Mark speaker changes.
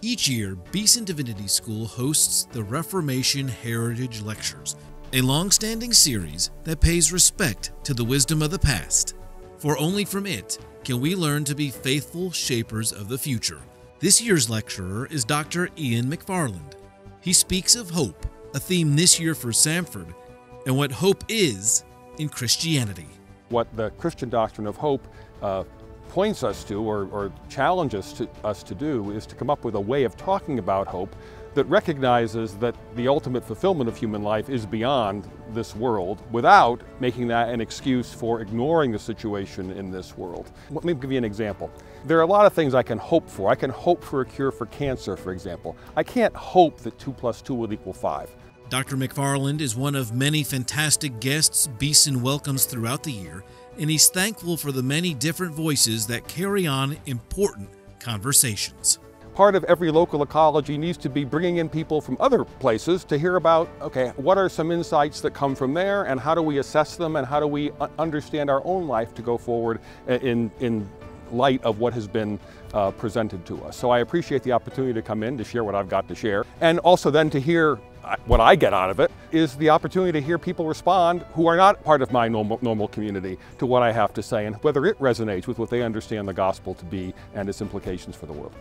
Speaker 1: Each year, Beeson Divinity School hosts the Reformation Heritage Lectures, a long-standing series that pays respect to the wisdom of the past. For only from it can we learn to be faithful shapers of the future. This year's lecturer is Dr. McFarland. He speaks of hope, a theme this year for Samford, and what hope is in Christianity.
Speaker 2: What the Christian doctrine of hope points us to or challenges us to do is to come up with a way of talking about hope that recognizes that the ultimate fulfillment of human life is beyond this world without making that an excuse for ignoring the situation in this world. Let me give you an example. There are a lot of things I can hope for. I can hope for a cure for cancer, for example. I can't hope that 2 + 2 will equal 5.
Speaker 1: Dr. McFarland is one of many fantastic guests Beeson welcomes throughout the year, and he's thankful for the many different voices that carry on important conversations.
Speaker 2: Part of every local ecology needs to be bringing in people from other places to hear about, okay, what are some insights that come from there, and how do we assess them, and how do we understand our own life to go forward in light of what has been presented to us. So I appreciate the opportunity to come in to share what I've got to share, and also then to hear what I get out of it is the opportunity to hear people respond who are not part of my normal community to what I have to say, and whether it resonates with what they understand the gospel to be and its implications for the world.